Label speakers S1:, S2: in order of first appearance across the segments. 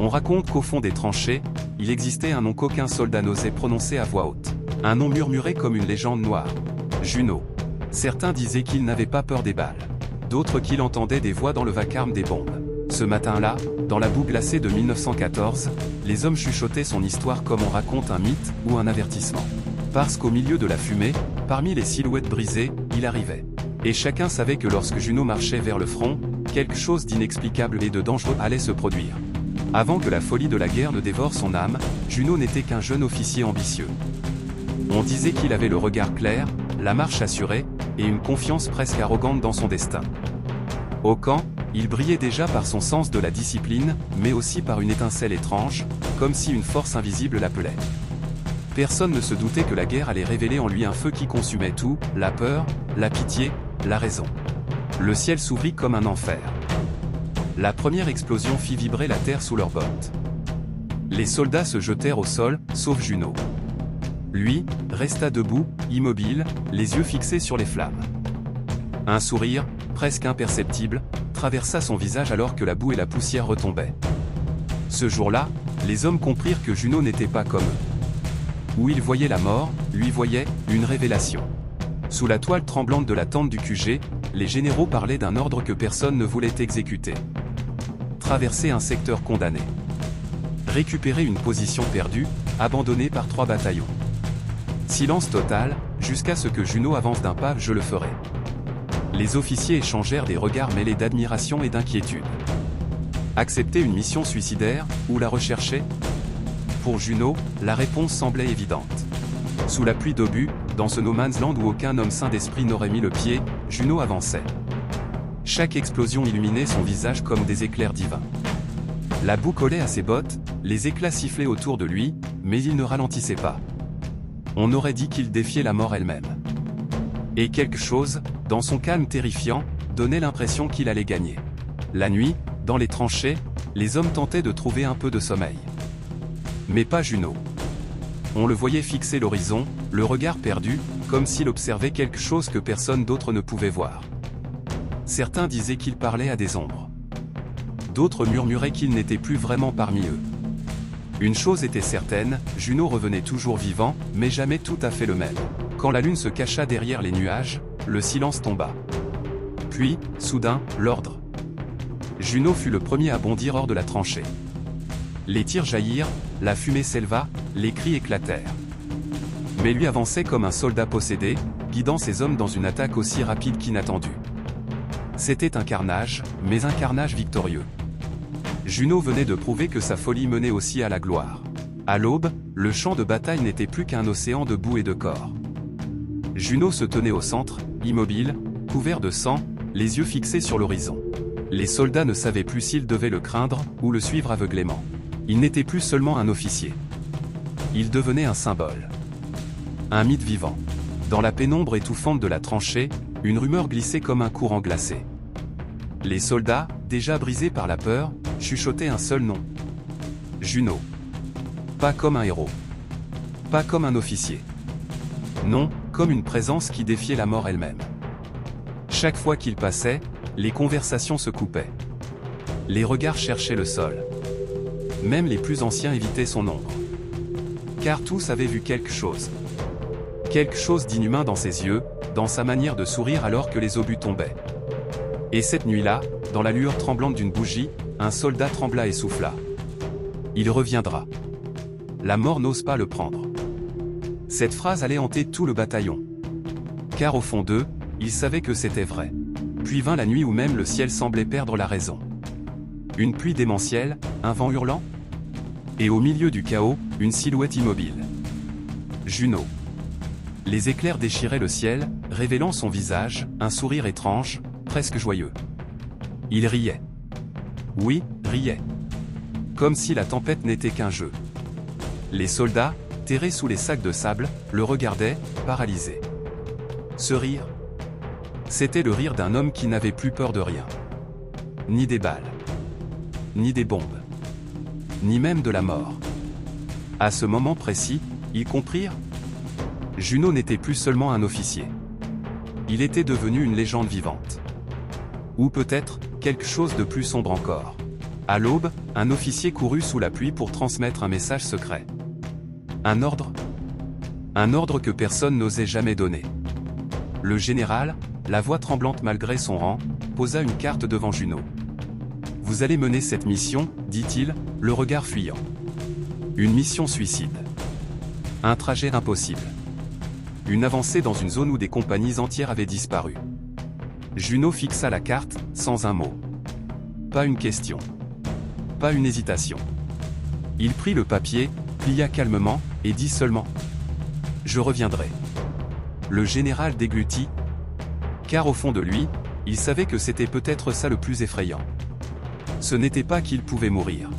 S1: On raconte qu'au fond des tranchées, il existait un nom qu'aucun soldat n'osait prononcer à voix haute. Un nom murmuré comme une légende noire. Junot. Certains disaient qu'il n'avait pas peur des balles. D'autres qu'il entendait des voix dans le vacarme des bombes. Ce matin-là, dans la boue glacée de 1914, les hommes chuchotaient son histoire comme on raconte un mythe ou un avertissement. Parce qu'au milieu de la fumée, parmi les silhouettes brisées, il arrivait. Et chacun savait que lorsque Junot marchait vers le front, quelque chose d'inexplicable et de dangereux allait se produire. Avant que la folie de la guerre ne dévore son âme, Junot n'était qu'un jeune officier ambitieux. On disait qu'il avait le regard clair, la marche assurée, et une confiance presque arrogante dans son destin. Au camp, il brillait déjà par son sens de la discipline, mais aussi par une étincelle étrange, comme si une force invisible l'appelait. Personne ne se doutait que la guerre allait révéler en lui un feu qui consumait tout, la peur, la pitié, la raison. Le ciel s'ouvrit comme un enfer. La première explosion fit vibrer la terre sous leurs bottes. Les soldats se jetèrent au sol, sauf Junot. Lui, resta debout, immobile, les yeux fixés sur les flammes. Un sourire, presque imperceptible, traversa son visage alors que la boue et la poussière retombaient. Ce jour-là, les hommes comprirent que Junot n'était pas comme eux. Où il voyait la mort, lui voyait une révélation. Sous la toile tremblante de la tente du QG, les généraux parlaient d'un ordre que personne ne voulait exécuter. Traverser un secteur condamné. Récupérer une position perdue, abandonnée par 3 bataillons. Silence total, jusqu'à ce que Junot avance d'un pas, je le ferai. Les officiers échangèrent des regards mêlés d'admiration et d'inquiétude. Accepter une mission suicidaire, ou la rechercher? Pour Junot, la réponse semblait évidente. Sous la pluie d'obus, dans ce no man's land où aucun homme sain d'esprit n'aurait mis le pied, Junot avançait. Chaque explosion illuminait son visage comme des éclairs divins. La boue collait à ses bottes, les éclats sifflaient autour de lui, mais il ne ralentissait pas. On aurait dit qu'il défiait la mort elle-même. Et quelque chose, dans son calme terrifiant, donnait l'impression qu'il allait gagner. La nuit, dans les tranchées, les hommes tentaient de trouver un peu de sommeil. Mais pas Junot. On le voyait fixer l'horizon, le regard perdu, comme s'il observait quelque chose que personne d'autre ne pouvait voir. Certains disaient qu'il parlait à des ombres. D'autres murmuraient qu'il n'était plus vraiment parmi eux. Une chose était certaine, Junot revenait toujours vivant, mais jamais tout à fait le même. Quand la lune se cacha derrière les nuages, le silence tomba. Puis, soudain, l'ordre. Junot fut le premier à bondir hors de la tranchée. Les tirs jaillirent, la fumée s'éleva, les cris éclatèrent. Mais lui avançait comme un soldat possédé, guidant ses hommes dans une attaque aussi rapide qu'inattendue. C'était un carnage, mais un carnage victorieux. Junot venait de prouver que sa folie menait aussi à la gloire. À l'aube, le champ de bataille n'était plus qu'un océan de boue et de corps. Junot se tenait au centre, immobile, couvert de sang, les yeux fixés sur l'horizon. Les soldats ne savaient plus s'ils devaient le craindre, ou le suivre aveuglément. Il n'était plus seulement un officier. Il devenait un symbole. Un mythe vivant. Dans la pénombre étouffante de la tranchée, une rumeur glissait comme un courant glacé. Les soldats, déjà brisés par la peur, chuchotaient un seul nom. Junot. Pas comme un héros. Pas comme un officier. Non, comme une présence qui défiait la mort elle-même. Chaque fois qu'il passait, les conversations se coupaient. Les regards cherchaient le sol. Même les plus anciens évitaient son ombre. Car tous avaient vu quelque chose. Quelque chose d'inhumain dans ses yeux, dans sa manière de sourire alors que les obus tombaient. Et cette nuit-là, dans la lueur tremblante d'une bougie, un soldat trembla et souffla. Il reviendra. La mort n'ose pas le prendre. Cette phrase allait hanter tout le bataillon. Car au fond d'eux, ils savaient que c'était vrai. Puis vint la nuit où même le ciel semblait perdre la raison. Une pluie démentielle, un vent hurlant. Et au milieu du chaos, une silhouette immobile. Junot. Les éclairs déchiraient le ciel, révélant son visage, un sourire étrange, presque joyeux. Il riait. Oui, riait. Comme si la tempête n'était qu'un jeu. Les soldats, terrés sous les sacs de sable, le regardaient, paralysés. Ce rire, c'était le rire d'un homme qui n'avait plus peur de rien. Ni des balles. Ni des bombes. Ni même de la mort. À ce moment précis, ils comprirent. Junot n'était plus seulement un officier. Il était devenu une légende vivante. Ou peut-être, quelque chose de plus sombre encore. À l'aube, un officier courut sous la pluie pour transmettre un message secret. Un ordre? Un ordre que personne n'osait jamais donner. Le général, la voix tremblante malgré son rang, posa une carte devant Junot. « Vous allez mener cette mission, dit-il, le regard fuyant. Une mission suicide. Un trajet impossible. Une avancée dans une zone où des compagnies entières avaient disparu. » Junot fixa la carte, sans un mot. Pas une question. Pas une hésitation. Il prit le papier, plia calmement, et dit seulement « Je reviendrai. » Le général déglutit, car au fond de lui, il savait que c'était peut-être ça le plus effrayant. Ce n'était pas qu'il pouvait mourir.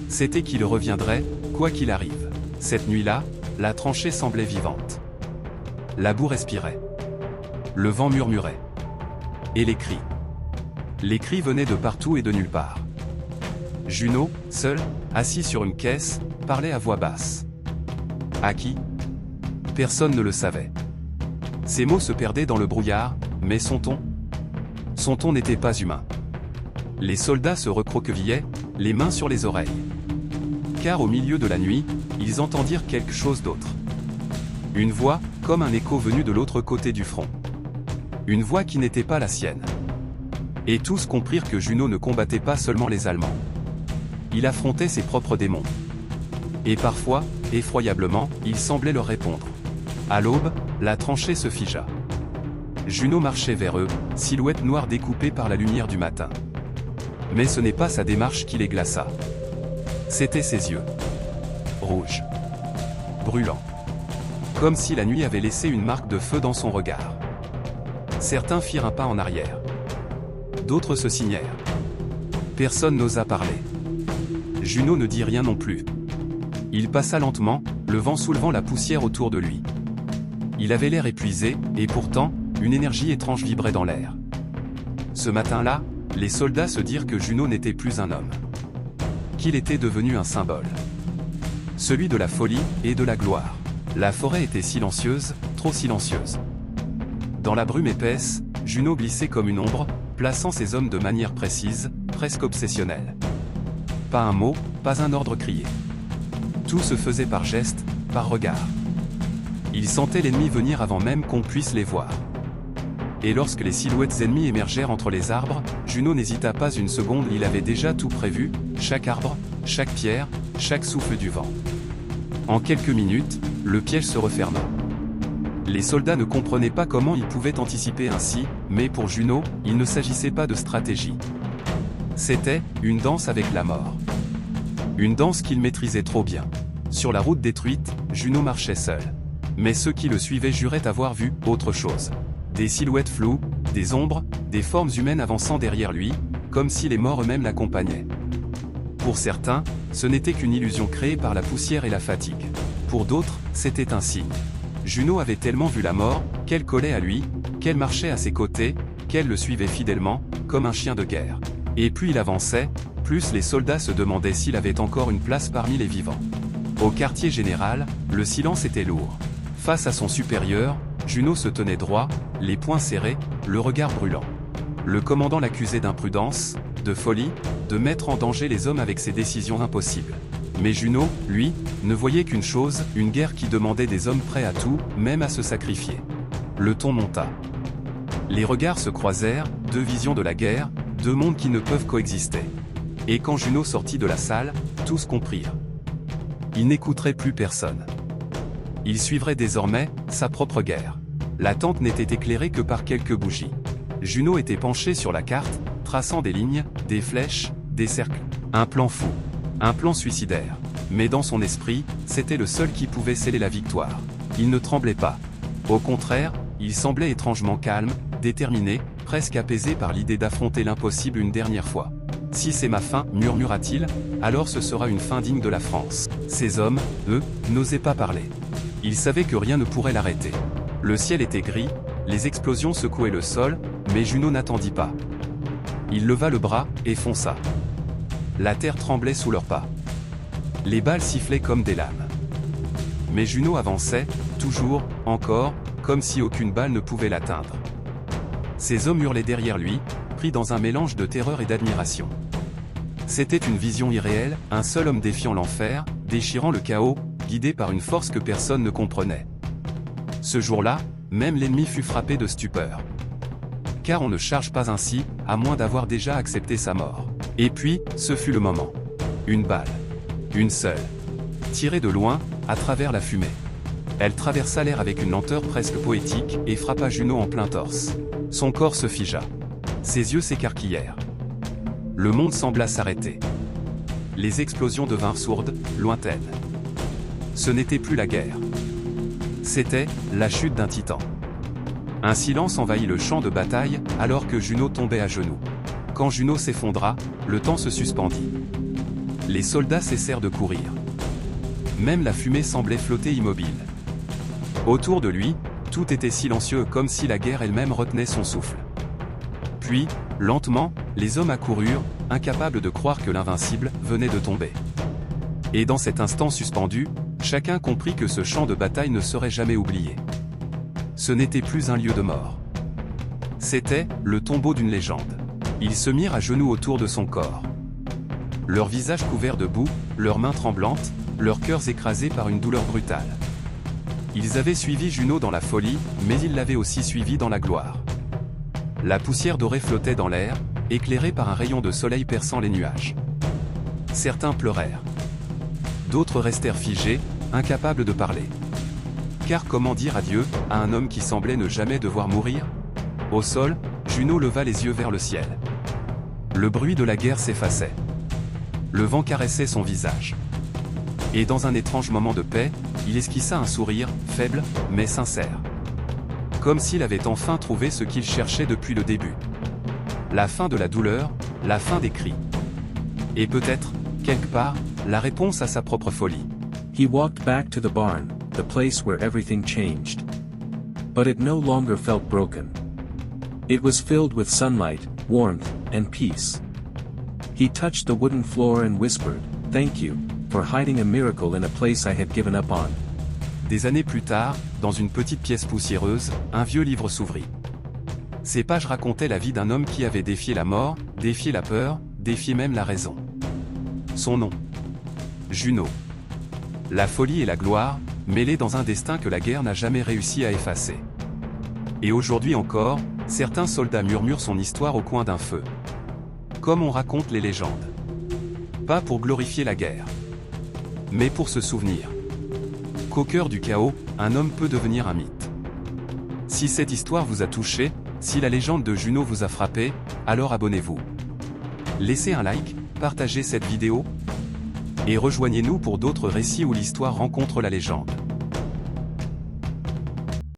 S1: C'était qu'il reviendrait, quoi qu'il arrive. Cette nuit-là, la tranchée semblait vivante. La boue respirait. Le vent murmurait. Et les cris. Les cris venaient de partout et de nulle part. Junot, seul, assis sur une caisse, parlait à voix basse. À qui? Personne ne le savait. Ses mots se perdaient dans le brouillard, mais son ton n'était pas humain. Les soldats se recroquevillaient, les mains sur les oreilles. Car au milieu de la nuit, ils entendirent quelque chose d'autre. Une voix, comme un écho venu de l'autre côté du front. Une voix qui n'était pas la sienne. Et tous comprirent que Junot ne combattait pas seulement les Allemands. Il affrontait ses propres démons. Et parfois, effroyablement, il semblait leur répondre. À l'aube, la tranchée se figea. Junot marchait vers eux, silhouette noire découpée par la lumière du matin. Mais ce n'est pas sa démarche qui les glaça. C'étaient ses yeux. Rouges. Brûlants. Comme si la nuit avait laissé une marque de feu dans son regard. Certains firent un pas en arrière. D'autres se signèrent. Personne n'osa parler. Junot ne dit rien non plus. Il passa lentement, le vent soulevant la poussière autour de lui. Il avait l'air épuisé, et pourtant, une énergie étrange vibrait dans l'air. Ce matin-là, les soldats se dirent que Junot n'était plus un homme. Qu'il était devenu un symbole. Celui de la folie et de la gloire. La forêt était silencieuse, trop silencieuse. Dans la brume épaisse, Junot glissait comme une ombre, plaçant ses hommes de manière précise, presque obsessionnelle. Pas un mot, pas un ordre crié. Tout se faisait par geste, par regard. Il sentait l'ennemi venir avant même qu'on puisse les voir. Et lorsque les silhouettes ennemies émergèrent entre les arbres, Junot n'hésita pas une seconde, il avait déjà tout prévu, chaque arbre, chaque pierre, chaque souffle du vent. En quelques minutes, le piège se referma. Les soldats ne comprenaient pas comment ils pouvaient anticiper ainsi, mais pour Junot, il ne s'agissait pas de stratégie. C'était une danse avec la mort. Une danse qu'il maîtrisait trop bien. Sur la route détruite, Junot marchait seul. Mais ceux qui le suivaient juraient avoir vu autre chose. Des silhouettes floues, des ombres, des formes humaines avançant derrière lui, comme si les morts eux-mêmes l'accompagnaient. Pour certains, ce n'était qu'une illusion créée par la poussière et la fatigue. Pour d'autres, c'était un signe. Junot avait tellement vu la mort, qu'elle collait à lui, qu'elle marchait à ses côtés, qu'elle le suivait fidèlement, comme un chien de guerre. Et plus il avançait, plus les soldats se demandaient s'il avait encore une place parmi les vivants. Au quartier général, le silence était lourd. Face à son supérieur, Junot se tenait droit, les poings serrés, le regard brûlant. Le commandant l'accusait d'imprudence, de folie, de mettre en danger les hommes avec ses décisions impossibles. Mais Junot, lui, ne voyait qu'une chose, une guerre qui demandait des hommes prêts à tout, même à se sacrifier. Le ton monta. Les regards se croisèrent, deux visions de la guerre, deux mondes qui ne peuvent coexister. Et quand Junot sortit de la salle, tous comprirent. Il n'écouterait plus personne. Il suivrait désormais sa propre guerre. La tente n'était éclairée que par quelques bougies. Junot était penché sur la carte, traçant des lignes, des flèches, des cercles. Un plan fou. Un plan suicidaire. Mais dans son esprit, c'était le seul qui pouvait sceller la victoire. Il ne tremblait pas. Au contraire, il semblait étrangement calme, déterminé, presque apaisé par l'idée d'affronter l'impossible une dernière fois. « Si c'est ma fin, murmura-t-il, alors ce sera une fin digne de la France. » Ces hommes, eux, n'osaient pas parler. Ils savaient que rien ne pourrait l'arrêter. Le ciel était gris, les explosions secouaient le sol, mais Junot n'attendit pas. Il leva le bras, et fonça. La terre tremblait sous leurs pas. Les balles sifflaient comme des lames. Mais Junot avançait, toujours, encore, comme si aucune balle ne pouvait l'atteindre. Ces hommes hurlaient derrière lui, pris dans un mélange de terreur et d'admiration. C'était une vision irréelle, un seul homme défiant l'enfer, déchirant le chaos, guidé par une force que personne ne comprenait. Ce jour-là, même l'ennemi fut frappé de stupeur. Car on ne charge pas ainsi, à moins d'avoir déjà accepté sa mort. Et puis, ce fut le moment. Une balle. Une seule. Tirée de loin, à travers la fumée. Elle traversa l'air avec une lenteur presque poétique et frappa Juno en plein torse. Son corps se figea. Ses yeux s'écarquillèrent. Le monde sembla s'arrêter. Les explosions devinrent sourdes, lointaines. Ce n'était plus la guerre. C'était la chute d'un titan. Un silence envahit le champ de bataille, alors que Juno tombait à genoux. Quand Juno s'effondra, le temps se suspendit. Les soldats cessèrent de courir. Même la fumée semblait flotter immobile. Autour de lui, tout était silencieux comme si la guerre elle-même retenait son souffle. Puis, lentement, les hommes accoururent, incapables de croire que l'invincible venait de tomber. Et dans cet instant suspendu, chacun comprit que ce champ de bataille ne serait jamais oublié. Ce n'était plus un lieu de mort. C'était le tombeau d'une légende. Ils se mirent à genoux autour de son corps. Leurs visages couverts de boue, leurs mains tremblantes, leurs cœurs écrasés par une douleur brutale. Ils avaient suivi Juno dans la folie, mais ils l'avaient aussi suivi dans la gloire. La poussière dorée flottait dans l'air, éclairée par un rayon de soleil perçant les nuages. Certains pleurèrent. D'autres restèrent figés, incapables de parler. Car comment dire adieu à un homme qui semblait ne jamais devoir mourir? Au sol, Juno leva les yeux vers le ciel. Le bruit de la guerre s'effaçait. Le vent caressait son visage. Et dans un étrange moment de paix, il esquissa un sourire, faible, mais sincère. Comme s'il avait enfin trouvé ce qu'il cherchait depuis le début. La fin de la douleur, la fin des cris. Et peut-être, quelque part, la réponse à sa propre folie.
S2: He walked back to the barn, the place where everything changed. But it no longer felt broken. It was filled with sunlight, warmth, and peace. He touched the wooden floor and whispered, "Thank you, for hiding a miracle in a place I had given up on."
S1: Des années plus tard, dans une petite pièce poussiéreuse, un vieux livre s'ouvrit. Ces pages racontaient la vie d'un homme qui avait défié la mort, défié la peur, défié même la raison. Son nom. Juno. La folie et la gloire, mêlées dans un destin que la guerre n'a jamais réussi à effacer. Et aujourd'hui encore, certains soldats murmurent son histoire au coin d'un feu. Comme on raconte les légendes. Pas pour glorifier la guerre, mais pour se souvenir qu'au cœur du chaos, un homme peut devenir un mythe. Si cette histoire vous a touché, si la légende de Juno vous a frappé, alors abonnez-vous. Laissez un like, partagez cette vidéo, et rejoignez-nous pour d'autres récits où l'histoire rencontre la légende.